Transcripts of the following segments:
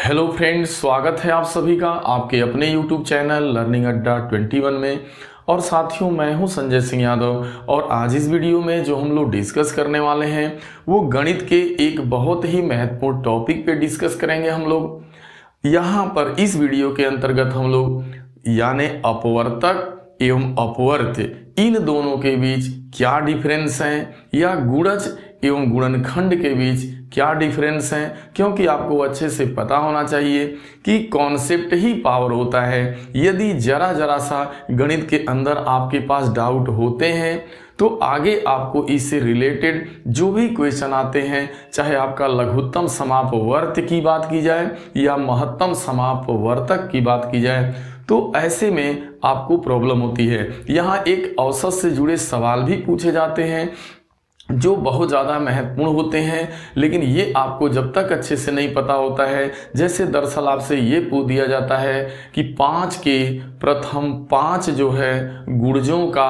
Hello friends, स्वागत है आप सभी का आपके अपने यूट्यूब चैनल लर्निंग अड्डा 21 में। और साथियों, मैं हूं संजय सिंह यादव और आज इस वीडियो में जो हम लोग डिस्कस करने वाले हैं वो गणित के एक बहुत ही महत्वपूर्ण टॉपिक पे डिस्कस करेंगे। हम लोग यहाँ पर इस वीडियो के अंतर्गत हम लोग यानी अपवर्तक एवं अपवर्त इन दोनों के बीच क्या डिफरेंस हैं या गुणज एवं गुणनखंड के बीच क्या डिफरेंस है, क्योंकि आपको अच्छे से पता होना चाहिए कि कॉन्सेप्ट ही पावर होता है। यदि जरा सा गणित के अंदर आपके पास डाउट होते हैं तो आगे आपको इससे रिलेटेड जो भी क्वेश्चन आते हैं, चाहे आपका लघुत्तम समापवर्त की बात की जाए या महत्तम समापवर्तक की बात की जाए, तो ऐसे में आपको प्रॉब्लम होती है। यहाँ एक औसत से जुड़े सवाल भी पूछे जाते हैं जो बहुत ज़्यादा महत्वपूर्ण होते हैं, लेकिन ये आपको जब तक अच्छे से नहीं पता होता है, जैसे दरअसल आपसे ये पूछ दिया जाता है कि 5 के प्रथम 5 जो है गुणजों का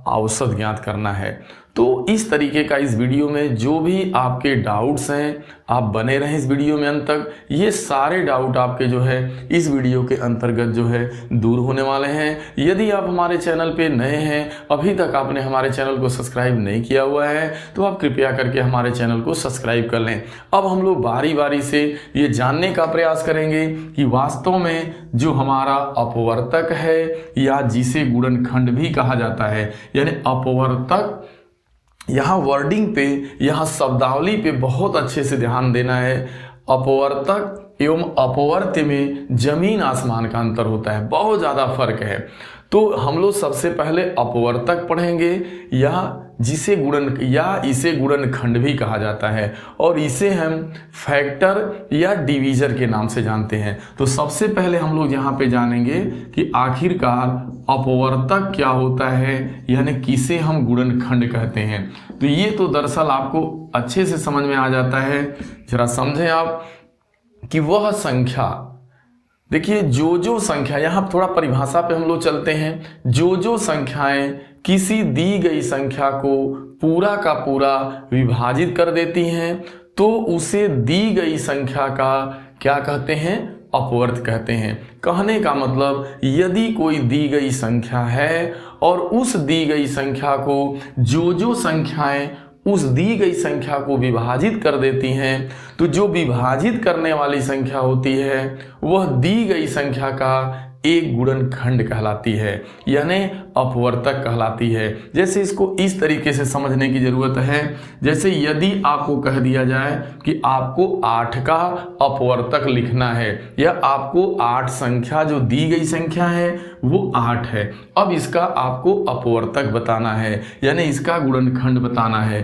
औसत ज्ञात करना है। तो इस तरीके का इस वीडियो में जो भी आपके डाउट्स हैं, आप बने रहें इस वीडियो में अंत तक। ये सारे डाउट आपके जो है इस वीडियो के अंतर्गत जो है दूर होने वाले हैं। यदि आप हमारे चैनल पे नए हैं, अभी तक आपने हमारे चैनल को सब्सक्राइब नहीं किया हुआ है, तो आप कृपया करके हमारे चैनल को सब्सक्राइब कर लें। अब हम लोग बारी बारी से ये जानने का प्रयास करेंगे कि वास्तव में जो हमारा अपवर्तक है या जिसे गुणनखंड भी कहा जाता है, यानी अपवर्तक, यहाँ वर्डिंग पे, यहाँ शब्दावली पे बहुत अच्छे से ध्यान देना है। अपवर्तक एवं अपवर्त्य में जमीन आसमान का अंतर होता है, बहुत ज़्यादा फर्क है। तो हम लोग सबसे पहले अपवर्तक पढ़ेंगे या जिसे इसे गुणनखंड भी कहा जाता है, और इसे हम फैक्टर या डिवीजर के नाम से जानते हैं। तो सबसे पहले हम लोग यहाँ पे जानेंगे कि आखिरकार अपवर्तक क्या होता है, यानी किसे हम गुणनखंड कहते हैं। तो ये तो दरअसल आपको अच्छे से समझ में आ जाता है। जरा समझें आप कि वह संख्या, देखिए जो संख्या, यहाँ थोड़ा परिभाषा पे हम लोग चलते हैं। जो संख्याएं किसी दी गई संख्या को पूरा का पूरा विभाजित कर देती हैं तो उसे दी गई संख्या का क्या कहते हैं, अपवर्त कहते हैं। कहने का मतलब, यदि कोई दी गई संख्या है और उस दी गई संख्या को जो संख्याएं उस दी गई संख्या को विभाजित कर देती हैं, तो जो विभाजित करने वाली संख्या होती है वह दी गई संख्या का एक गुणनखंड कहलाती है, यानी अपवर्तक कहलाती है। जैसे इसको इस तरीके से समझने की जरूरत है, जैसे यदि आपको कह दिया जाए कि आपको 8 का अपवर्तक लिखना है, या आपको 8 संख्या, जो दी गई संख्या है वो 8 है, अब इसका आपको अपवर्तक बताना है, यानी इसका गुणनखंड बताना है,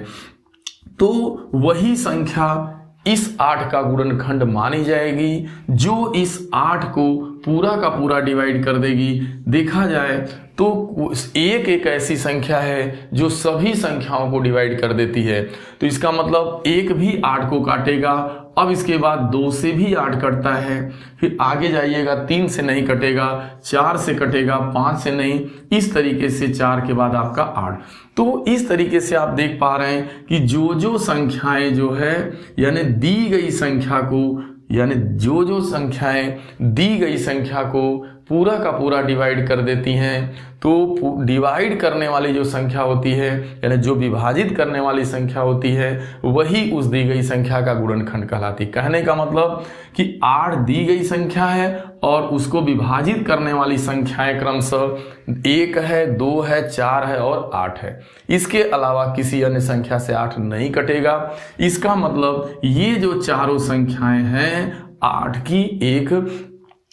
तो वही संख्या इस 8 का गुणनखंड मानी जाएगी जो इस 8 को पूरा का पूरा डिवाइड कर देगी। देखा जाए तो एक ऐसी संख्या है जो सभी संख्याओं को डिवाइड कर देती है, तो इसका मतलब 1 भी 8 को काटेगा। अब इसके बाद 2 से भी 8 कटता है, फिर आगे जाइएगा 3 से नहीं कटेगा, 4 से कटेगा, 5 से नहीं, इस तरीके से 4 के बाद आपका 8। तो इस तरीके से आप देख पा रहे हैं कि जो संख्याएं जो है, यानी दी गई संख्या को, यानी जो संख्याएं दी गई संख्या को पूरा का पूरा डिवाइड कर देती हैं, तो डिवाइड करने वाली जो संख्या होती है, यानी जो विभाजित करने वाली संख्या होती है, वही उस दी गई संख्या का गुणनखंड कहलाती। कहने का मतलब कि 8 दी गई संख्या है और उसको विभाजित करने वाली संख्याएं क्रमशः 1 है, 2 है, 4 है और 8 है। इसके अलावा किसी अन्य संख्या से 8 नहीं कटेगा। इसका मतलब ये जो चारों संख्याएं हैं 8 की एक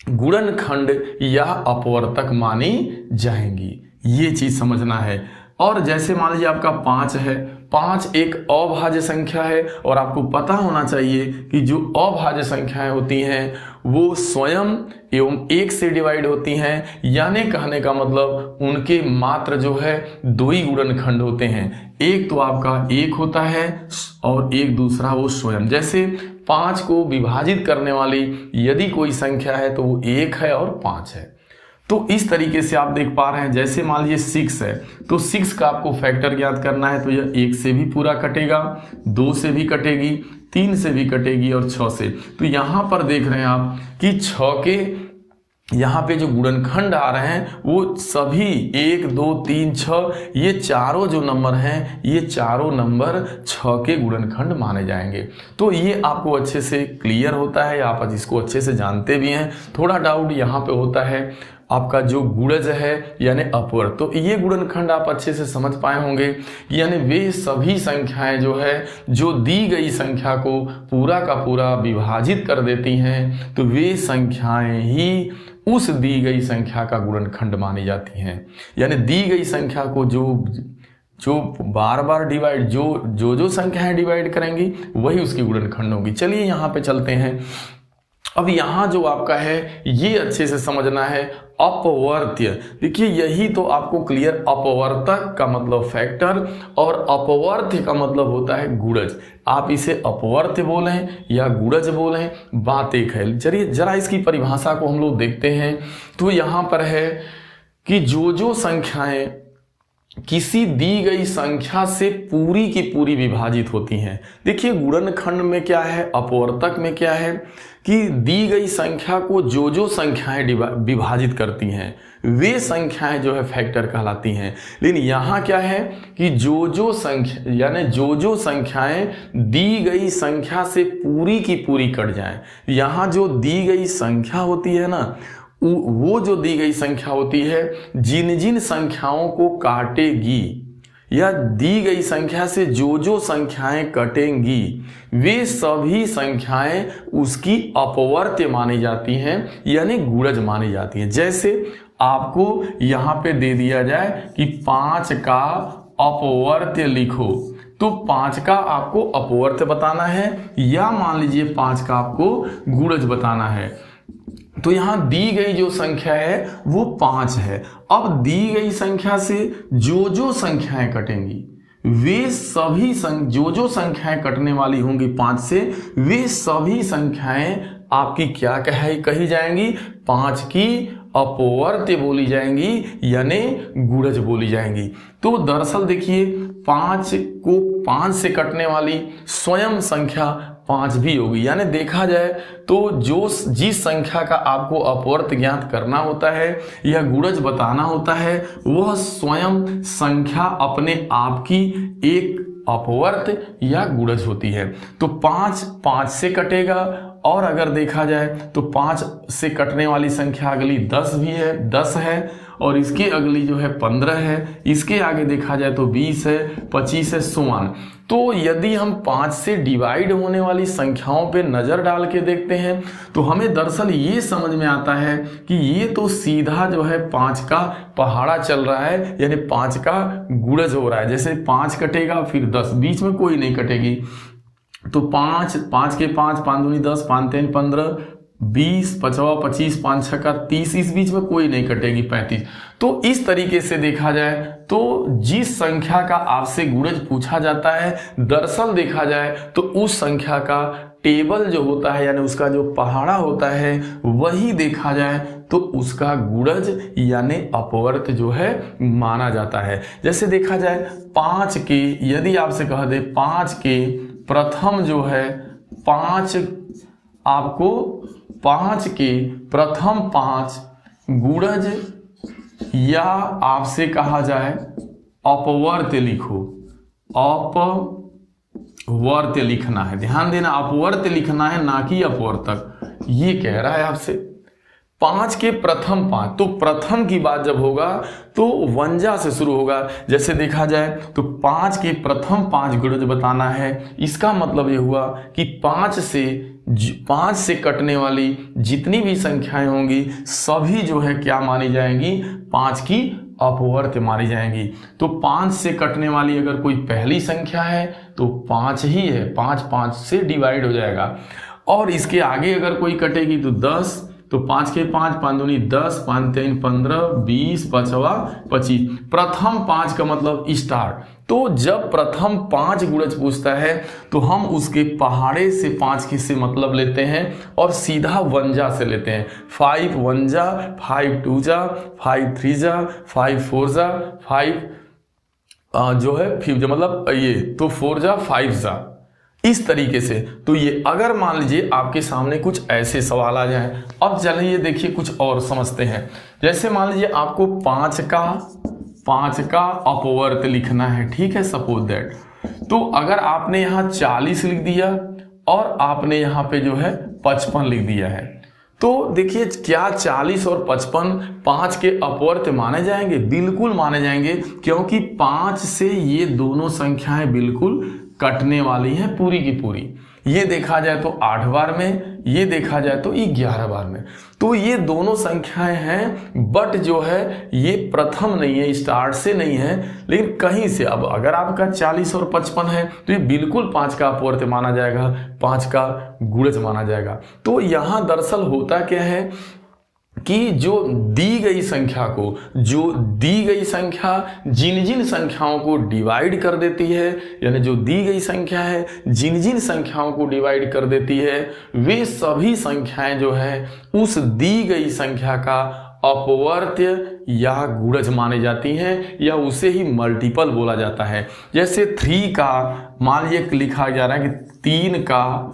गुणनखंड या अपवर्तक मानी जाएंगी, ये चीज समझना है। और जैसे मान लीजिए आपका 5 है, 5 एक अभाज्य संख्या है, और आपको पता होना चाहिए कि जो अभाज्य संख्याएं होती हैं वो स्वयं एवं 1 से डिवाइड होती हैं, यानी कहने का मतलब उनके मात्र जो है 2 ही गुणनखंड होते हैं। एक तो आपका 1 होता है और एक दूसरा वो स्वयं। जैसे 5 को विभाजित करने वाली यदि कोई संख्या है तो वो 1 है और 5 है। तो इस तरीके से आप देख पा रहे हैं, जैसे मान लीजिए 6 है तो 6 का आपको फैक्टर ज्ञात करना है, तो यह 1 से भी पूरा कटेगा, 2 से भी कटेगी, 3 से भी कटेगी और 6 से। तो यहाँ पर देख रहे हैं आप कि 6 के यहाँ पे जो गुणनखंड आ रहे हैं वो सभी 1, 2, 3, 6 ये चारों जो नंबर हैं ये चारों नंबर 6 के गुणनखंड माने जाएंगे। तो ये आपको अच्छे से क्लियर होता है, आप इसको अच्छे से जानते भी हैं। थोड़ा डाउट यहाँ पे होता है आपका जो गुणज है यानी अपवर्त, तो ये गुणनखंड आप अच्छे से समझ पाए होंगे, यानी वे सभी संख्याएं जो है जो दी गई संख्या को पूरा का पूरा विभाजित कर देती हैं, तो वे संख्याएं ही उस दी गई संख्या का गुणनखंड मानी जाती हैं। यानी दी गई संख्या को जो बार बार डिवाइड जो संख्याएं डिवाइड करेंगी वही उसकी गुणनखंड होगी। चलिए यहाँ पे चलते हैं। अब यहाँ जो आपका है ये अच्छे से समझना है, अपवर्त्य। देखिए यही तो आपको क्लियर, अपवर्तक का मतलब फैक्टर और अपवर्त्य का मतलब होता है गुणज। आप इसे अपवर्त्य बोलें या गुणज बोलें, बात एक है। चलिए जरा इसकी परिभाषा को हम लोग देखते हैं। तो यहाँ पर है कि जो संख्याएं किसी दी गई संख्या से पूरी की पूरी विभाजित होती हैं। देखिए गुणनखंड में क्या है, अपवर्तक में क्या है कि दी गई संख्या को जो संख्याएं विभाजित करती हैं वे संख्याएं जो है फैक्टर कहलाती हैं। लेकिन यहाँ क्या है कि जो संख्या यानी जो संख्याएं दी गई संख्या से पूरी की पूरी कट जाएं। यहाँ जो दी गई संख्या होती है ना, वो जो दी गई संख्या होती है जिन संख्याओं को काटेगी या दी गई संख्या से जो संख्याएं कटेंगी वे सभी संख्याएं उसकी अपवर्त्य मानी जाती हैं यानी गुणज मानी जाती हैं। जैसे आपको यहाँ पे दे दिया जाए कि 5 का अपवर्त्य लिखो, तो 5 का आपको अपवर्त्य बताना है या मान लीजिए 5 का आपको गुणज बताना है। तो यहां दी गई जो संख्या है वो 5 है। अब दी गई संख्या से जो संख्याएं कटेंगी वे सभी जो संख्याएं कटने वाली होंगी 5 से, वे सभी संख्याएं आपकी क्या कही जाएंगी, 5 की अपवर्त्य बोली जाएंगी यानी गुणज बोली जाएंगी। तो दरअसल देखिए 5 को 5 से कटने वाली स्वयं संख्या 5 भी होगी। यानी देखा जाए तो जिस संख्या का आपको अपवर्त्य ज्ञात करना होता है या गुणज बताना होता है वह स्वयं संख्या अपने आप की एक अपवर्त्य या गुणज होती है। तो 5 से कटेगा और अगर देखा जाए तो 5 से कटने वाली संख्या अगली 10 भी है, 10 है और इसके अगली जो है 15 है, इसके आगे देखा जाए तो 20 है, 25 है, सुमान। तो यदि हम 5 से डिवाइड होने वाली संख्याओं पे नजर डाल के देखते हैं तो हमें दरअसल ये समझ में आता है कि ये तो सीधा जो है 5 का पहाड़ा चल रहा है यानी 5 का गुणज हो रहा है। जैसे 5 कटेगा फिर 10, बीच में कोई नहीं कटेगी। तो 5 के 5, 5 दूनी 10, 5 3 15, 20, 5 25, 5 6 30, इस बीच में कोई नहीं कटेगी 35। तो इस तरीके से देखा जाए तो जिस संख्या का आपसे गुणज पूछा जाता है दरअसल देखा जाए तो उस संख्या का टेबल जो होता है यानी उसका जो पहाड़ा होता है वही देखा जाए तो उसका गुणज यानी अपवर्त्य जो है माना जाता है। जैसे देखा जाए 5 के, यदि आपसे कह दे 5 के प्रथम जो है 5 आपको 5 के प्रथम 5 गुणज या आपसे कहा जाए अपवर्त्य लिखो, अपवर्त्य लिखना है। ध्यान देना अपवर्त्य लिखना है ना कि अपवर्तक। ये कह रहा है आपसे 5 के प्रथम 5, तो प्रथम की बात जब होगा तो वंजा से शुरू होगा। जैसे देखा जाए तो 5 के प्रथम 5 गुणज बताना है। इसका मतलब ये हुआ कि 5 से कटने वाली जितनी भी संख्याएं होंगी सभी जो है क्या मानी जाएंगी, 5 की अपवर्त्य मानी जाएंगी। तो 5 से कटने वाली अगर कोई पहली संख्या है तो 5 ही है, 5 से डिवाइड हो जाएगा। और इसके आगे अगर कोई कटेगी तो 10, तो 5 के 5, 5 दूनी 10, 5 3 15, 20, 5 25। प्रथम 5 का मतलब स्टार्ट। तो जब प्रथम 5 गुणज पूछता है तो हम उसके पहाड़े से 5 के से मतलब लेते हैं और सीधा वंजा से लेते हैं। 5 1 जा, 5 2 जा, 5 3 जा, 5 4 जा, 5 जो है 5 जा, मतलब ये तो 4 जा 5 जा, इस तरीके से। तो ये अगर मान लीजिए आपके सामने कुछ ऐसे सवाल आ जाए, अब चलिए देखिए कुछ और समझते हैं। जैसे मान लीजिए आपको 5 का अपवर्त लिखना है, ठीक है, सपोज दैट। तो अगर आपने यहाँ 40 लिख दिया और आपने यहाँ पे जो है 55 लिख दिया है, तो देखिए क्या 40 और 55 5 के अपवर्त माने जाएंगे? बिल्कुल माने जाएंगे, क्योंकि 5 से ये दोनों संख्याएं बिल्कुल कटने वाली हैं पूरी की पूरी। ये देखा जाए तो 8 बार में, ये देखा जाए तो 11 बार में। तो ये दोनों संख्याएं हैं, बट जो है ये प्रथम नहीं है, स्टार्ट से नहीं है, लेकिन कहीं से। अब अगर आपका 40 और 55 है तो ये बिल्कुल 5 का अपवर्त माना जाएगा, 5 का गुणज माना जाएगा। तो यहां दरअसल होता क्या है कि जो दी गई संख्या जिन जिन संख्याओं को डिवाइड कर देती है, यानी जो दी गई संख्या है जिन जिन संख्याओं को डिवाइड कर देती है, वे सभी संख्याएं जो है उस दी गई संख्या का अपवर्त्य या गुणज मानी जाती हैं, या उसे ही मल्टीपल बोला जाता है। जैसे 3 का मान लीजिए लिखा जा रहा है कि 3 का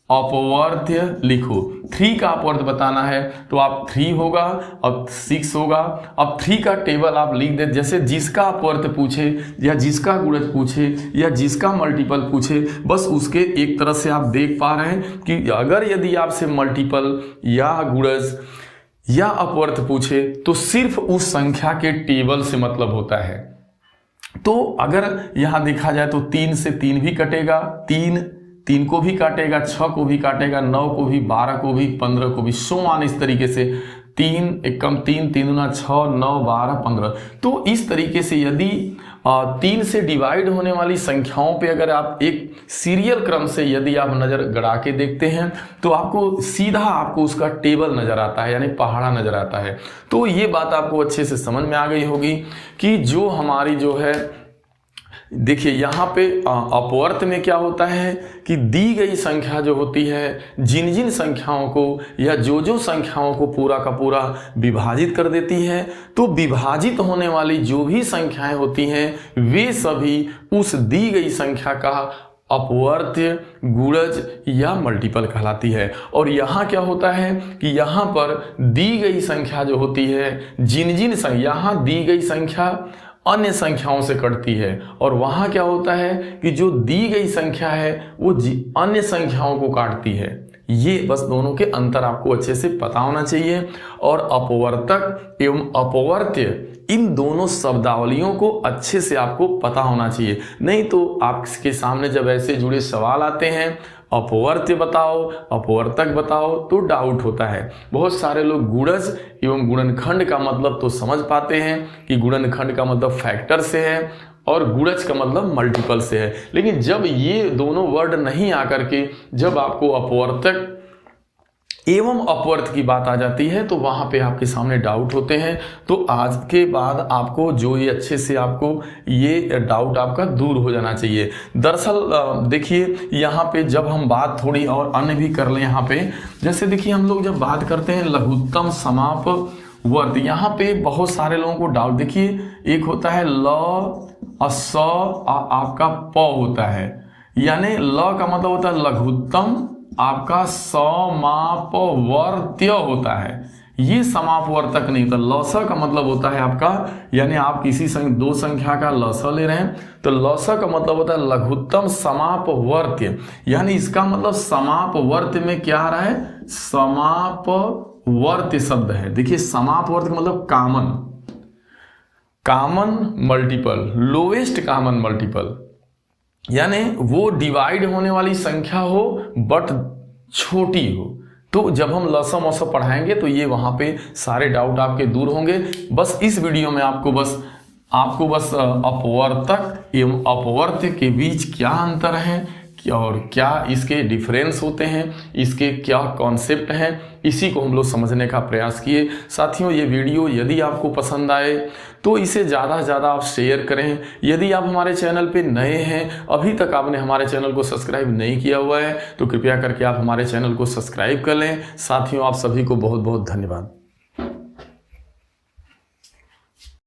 अपवर्त्य लिखो। 3 का अपवर्त्य बताना है तो आप 3 होगा, अब 6 होगा। अब 3 का टेबल आप लिख दे, जैसे जिसका अपवर्त्य पूछे या जिसका गुणज पूछे या जिसका मल्टीपल पूछे, बस उसके एक तरह से आप देख पा रहे हैं कि अगर यदि आपसे मल्टीपल या गुणज या अपवर्त्य पूछे तो सिर्फ उस संख्या के टेबल से मतलब होता है। तो अगर यहां देखा जाए तो 3 से 3 भी कटेगा, 3 को भी काटेगा, 6 को भी काटेगा, 9 को भी, 12 को भी, 15 को भी, सो मान इस तरीके से 3 एकम 3, 3 दूना 6, 9 12 15। तो इस तरीके से यदि 3 से डिवाइड होने वाली संख्याओं पे अगर आप एक सीरियल क्रम से यदि आप नजर गड़ा के देखते हैं तो आपको सीधा आपको उसका टेबल नजर आता है, यानी पहाड़ा नजर आता है। तो ये बात आपको अच्छे से समझ में आ गई होगी कि जो हमारी जो है, देखिए यहाँ पे अपवर्त में क्या होता है कि दी गई संख्या जो होती है जिन जिन संख्याओं को या जो जो संख्याओं को पूरा का पूरा विभाजित कर देती है, तो विभाजित होने वाली जो भी संख्याएं होती हैं वे सभी उस दी गई संख्या का अपवर्त्य, गुणज या मल्टीपल कहलाती है। और यहाँ क्या होता है कि यहाँ पर दी गई संख्या जो होती है जिन जिन यहाँ दी गई संख्या अन्य संख्याओं से कटती है, और वहां क्या होता है कि जो दी गई संख्या है वो अन्य संख्याओं को काटती है। ये बस दोनों के अंतर आपको अच्छे से पता होना चाहिए। और अपवर्तक एवं अपवर्त्य इन दोनों शब्दावलियों को अच्छे से आपको पता होना चाहिए, नहीं तो आपके सामने जब ऐसे जुड़े सवाल आते हैं, अपवर्त्य बताओ, अपवर्तक बताओ, तो डाउट होता है। बहुत सारे लोग गुणज एवं गुणनखंड का मतलब तो समझ पाते हैं कि गुणनखंड का मतलब फैक्टर से है और गुणज का मतलब मल्टीपल से है, लेकिन जब ये दोनों वर्ड नहीं आकर के जब आपको अपवर्तक एवं अपवर्त की बात आ जाती है तो वहां पे आपके सामने डाउट होते हैं। तो आज के बाद आपको जो ये अच्छे से आपको ये डाउट आपका दूर हो जाना चाहिए। दरअसल देखिए यहाँ पे जब हम बात थोड़ी और अन्य भी कर लें, यहाँ पे जैसे देखिए हम लोग जब बात करते हैं लघुत्तम समाप वर्त, यहाँ पे बहुत सारे लोगों को डाउट, देखिए एक होता है ल स आपका प होता है, यानी ल का मतलब होता है लघुत्तम, आपका समापवर्त्य होता है, ये समापवर्तक नहीं होता। लस का मतलब होता है आपका, यानी आप किसी दो संख्या का लस ले रहे हैं तो लस का मतलब होता है लघुत्तम समापवर्त्य, यानी इसका मतलब समापवर्त्य में क्या आ रहा है, समापवर्त्य शब्द है। देखिए समापवर्त्य मतलब common multiple, lowest common multiple, यानी वो डिवाइड होने वाली संख्या हो बट छोटी हो। तो जब हम लसम असम पढ़ाएंगे तो ये वहां पे सारे डाउट आपके दूर होंगे। बस इस वीडियो में आपको बस अपवर्तक एवं अपवर्त्य के बीच क्या अंतर है, और क्या इसके डिफरेंस होते हैं, इसके क्या कॉन्सेप्ट हैं, इसी को हम लोग समझने का प्रयास किए। साथियों, ये वीडियो यदि आपको पसंद आए तो इसे ज़्यादा से ज़्यादा आप शेयर करें। यदि आप हमारे चैनल पे नए हैं, अभी तक आपने हमारे चैनल को सब्सक्राइब नहीं किया हुआ है, तो कृपया करके आप हमारे चैनल को सब्सक्राइब कर लें। साथियों, आप सभी को बहुत बहुत धन्यवाद।